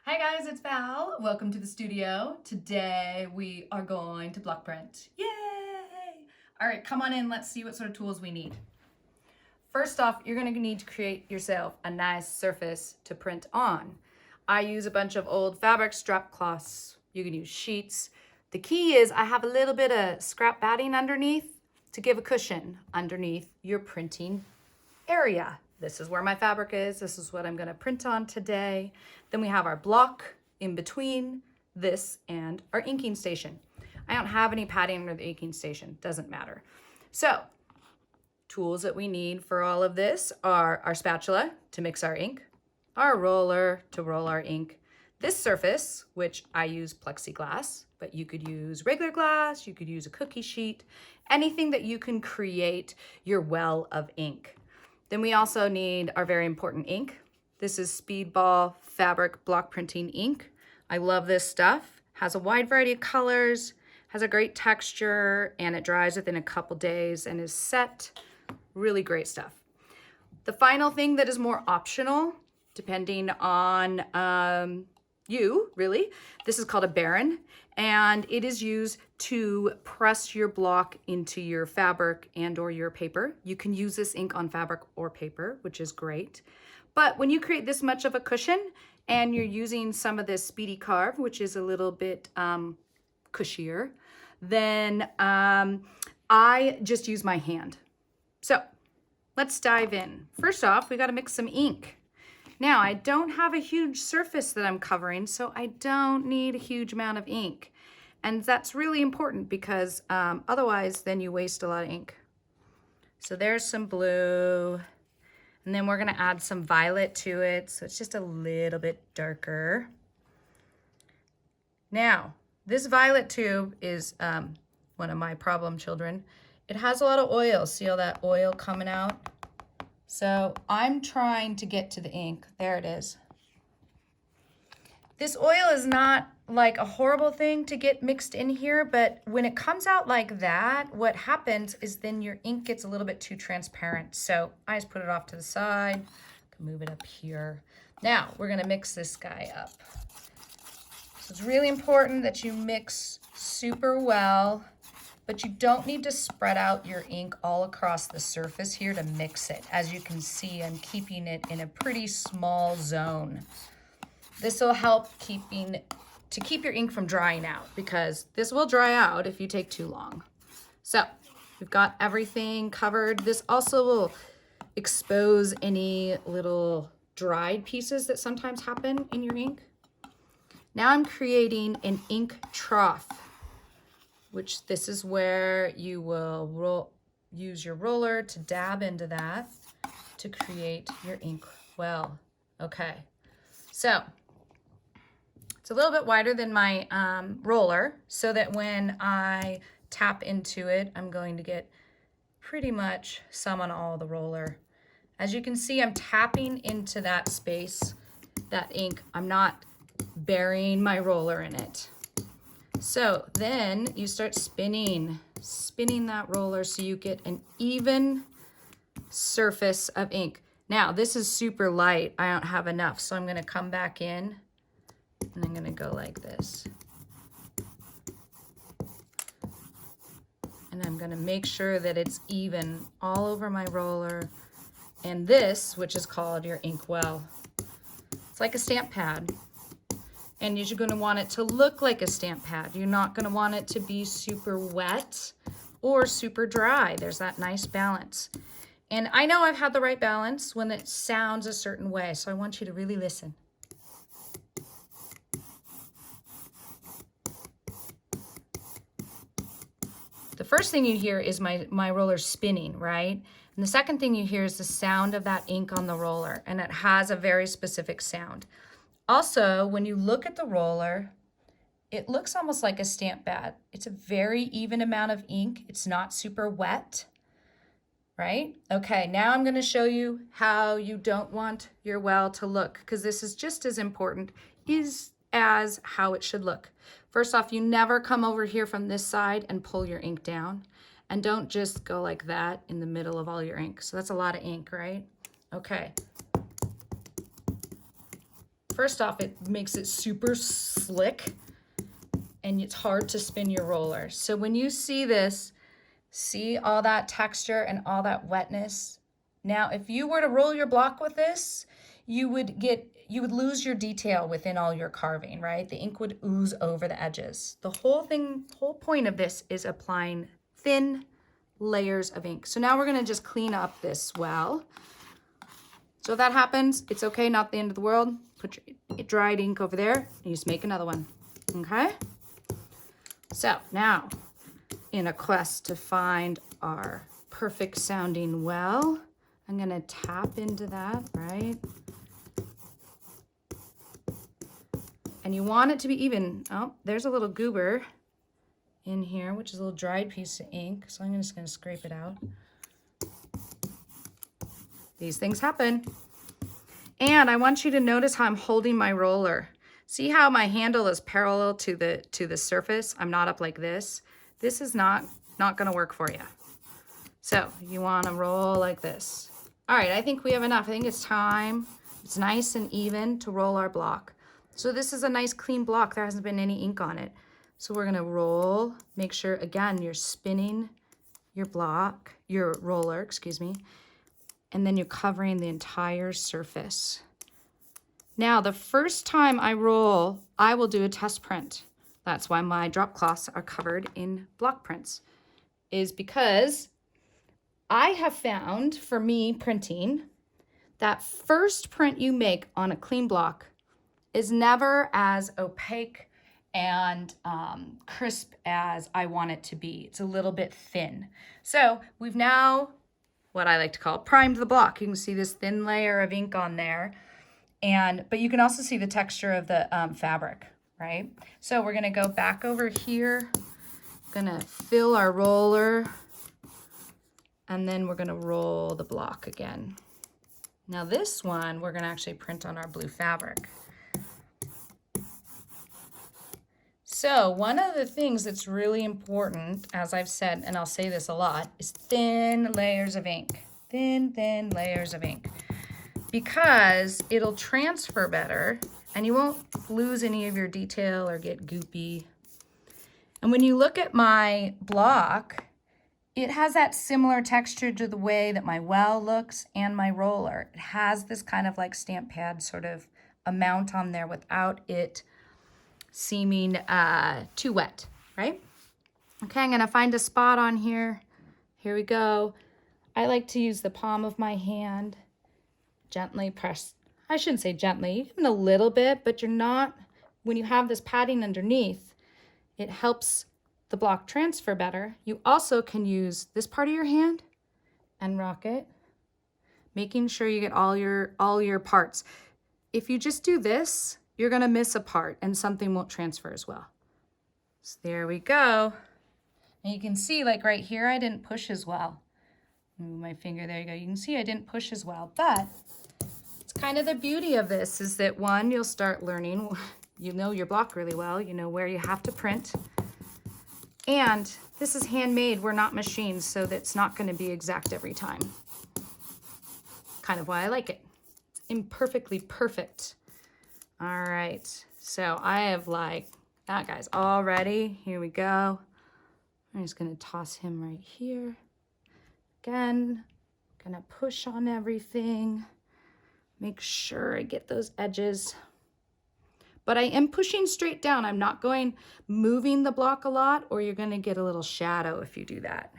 Hi guys, it's Val. Welcome to the studio. Today we are going to block print. Yay! All right, come on in. Let's see what sort of tools we need. First off, you're going to need to create yourself a nice surface to print on. I use a bunch of old fabric strap cloths. You can use sheets. The key is I have a little bit of scrap batting underneath to give a cushion underneath your printing area. This is where my fabric is. This is what I'm going to print on today. Then we have our block in between this and our inking station. I don't have any padding under the inking station. Doesn't matter. So, tools that we need for all of this are our spatula to mix our ink, our roller to roll our ink, this surface, which I use plexiglass, but you could use regular glass, you could use a cookie sheet, anything that you can create your well of ink. Then we also need our very important ink. This is Speedball Fabric Block Printing ink. I love this stuff. Has a wide variety of colors, has a great texture, and it dries within a couple days and is set. Really great stuff. The final thing that is more optional, depending on you, really, this is called a Baron, and it is used to press your block into your fabric and or your paper. You can use this ink on fabric or paper, which is great. But when you create this much of a cushion and you're using some of this Speedy Carve, which is a little bit cushier, then I just use my hand. So let's dive in. First off, we got to mix some ink. Now, I don't have a huge surface that I'm covering, so I don't need a huge amount of ink. And that's really important because otherwise then you waste a lot of ink. So there's some blue, and then we're gonna add some violet to it, so it's just a little bit darker. Now, this violet tube is one of my problem children. It has a lot of oil. See all that oil coming out? So I'm trying to get to the ink. There it is. This oil is not like a horrible thing to get mixed in here, but when it comes out like that, what happens is then your ink gets a little bit too transparent. So I just put it off to the side, can move it up here. Now we're gonna mix this guy up. So it's really important that you mix super well, but you don't need to spread out your ink all across the surface here to mix it. As you can see, I'm keeping it in a pretty small zone. This will help keep your ink from drying out because this will dry out if you take too long. So we've got everything covered. This also will expose any little dried pieces that sometimes happen in your ink. Now I'm creating an ink trough, which this is where you will use your roller to dab into that to create your ink well. Okay, so it's a little bit wider than my roller so that when I tap into it, I'm going to get pretty much some on all the roller. As you can see, I'm tapping into that space, that ink. I'm not burying my roller in it. So then you start spinning that roller so you get an even surface of ink. Now, this is super light. I don't have enough, so I'm gonna come back in and I'm gonna go like this. And I'm gonna make sure that it's even all over my roller. And this, which is called your ink well. It's like a stamp pad. And you're gonna want it to look like a stamp pad. You're not gonna want it to be super wet or super dry. There's that nice balance. And I know I've had the right balance when it sounds a certain way, so I want you to really listen. The first thing you hear is my roller spinning, right? And the second thing you hear is the sound of that ink on the roller, and it has a very specific sound. Also, when you look at the roller, it looks almost like a stamp pad. It's a very even amount of ink. It's not super wet, right? Okay, now I'm gonna show you how you don't want your well to look, because this is just as important as how it should look. First off, you never come over here from this side and pull your ink down. And don't just go like that in the middle of all your ink. So that's a lot of ink, right? Okay. first off, it makes it super slick and it's hard to spin your roller. So when you see this, see all that texture and all that wetness? Now, if you were to roll your block with this, you would lose your detail within all your carving, right? The ink would ooze over the edges. The whole point of this is applying thin layers of ink. So now we're gonna just clean up this well. So if that happens, it's okay, not the end of the world. Put your dried ink over there and you just make another one, okay? So now, in a quest to find our perfect sounding well, I'm gonna tap into that, right? And you want it to be even. Oh, there's a little goober in here, which is a little dried piece of ink. So I'm just gonna scrape it out. These things happen. And I want you to notice how I'm holding my roller. See how my handle is parallel to the surface? I'm not up like this. This is not gonna work for you. So you wanna roll like this. All right, I think we have enough. I think it's time. It's nice and even to roll our block. So this is a nice clean block. There hasn't been any ink on it. So we're gonna roll, make sure, again, you're spinning your block, your roller, excuse me, and then you're covering the entire surface. Now, the first time I roll, I will do a test print. That's why my drop cloths are covered in block prints, is because I have found, for me printing, that first print you make on a clean block is never as opaque and crisp as I want it to be. It's a little bit thin. So we've now, what I like to call, primed the block. You can see this thin layer of ink on there, but you can also see the texture of the fabric, right? So we're gonna go back over here, gonna fill our roller, and then we're gonna roll the block again. Now this one, we're gonna actually print on our blue fabric. So one of the things that's really important, as I've said, and I'll say this a lot, is thin layers of ink. Thin layers of ink. Because it'll transfer better and you won't lose any of your detail or get goopy. And when you look at my block, it has that similar texture to the way that my well looks and my roller. It has this kind of like stamp pad sort of amount on there without it seeming too wet, right? Okay, I'm gonna find a spot on here. Here we go. I like to use the palm of my hand, gently press. I shouldn't say gently, even a little bit, but you're not, when you have this padding underneath, it helps the block transfer better. You also can use this part of your hand and rock it, making sure you get all your parts. If you just do this, you're gonna miss a part and something won't transfer as well. So there we go. And you can see, like right here, I didn't push as well. Move my finger, there you go. You can see I didn't push as well, but it's kind of the beauty of this is that one, you'll start learning, you know your block really well, you know where you have to print. And this is handmade, we're not machines, so that's not gonna be exact every time. Kind of why I like it. It's imperfectly perfect. All right, so I have like that guy's all ready. Here we go. I'm just gonna toss him right here. Again, gonna push on everything. Make sure I get those edges. But I am pushing straight down. I'm not moving the block a lot, or you're gonna get a little shadow if you do that.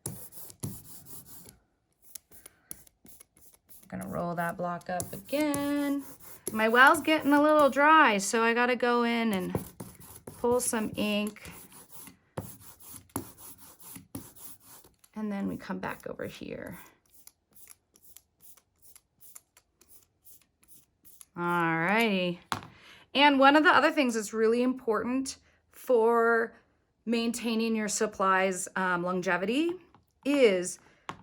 I'm gonna roll that block up again. My well's getting a little dry, so I gotta go in and pull some ink. And then we come back over here. All righty. And one of the other things that's really important for maintaining your supplies longevity is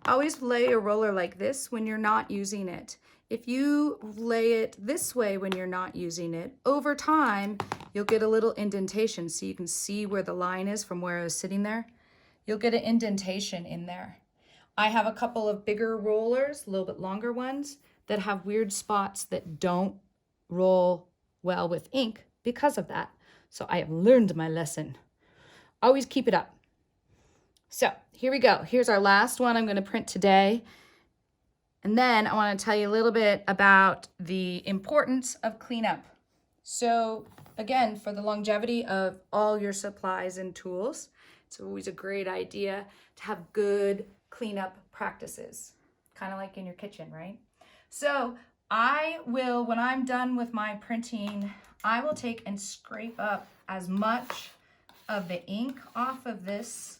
always lay a roller like this when you're not using it. If you lay it this way when you're not using it, over time, you'll get a little indentation. So you can see where the line is from where I was sitting there. You'll get an indentation in there. I have a couple of bigger rollers, a little bit longer ones, that have weird spots that don't roll well with ink because of that. So I have learned my lesson. Always keep it up. So here we go. Here's our last one I'm going to print today. And then I want to tell you a little bit about the importance of cleanup. So again, for the longevity of all your supplies and tools, it's always a great idea to have good cleanup practices, kind of like in your kitchen, right? So I will, when I'm done with my printing, I will take and scrape up as much of the ink off of this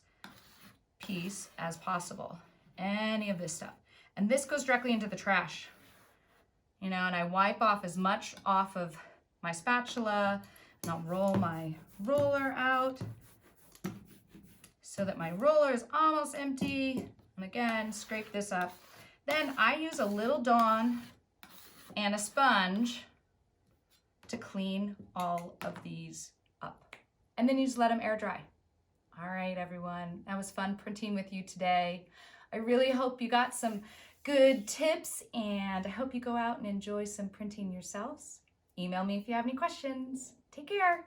piece as possible. Any of this stuff. And this goes directly into the trash. You know, and I wipe off as much off of my spatula, and I'll roll my roller out so that my roller is almost empty. And again, scrape this up. Then I use a little Dawn and a sponge to clean all of these up. And then you just let them air dry. All right, everyone, that was fun printing with you today. I really hope you got some good tips, and I hope you go out and enjoy some printing yourselves. Email me if you have any questions. Take care.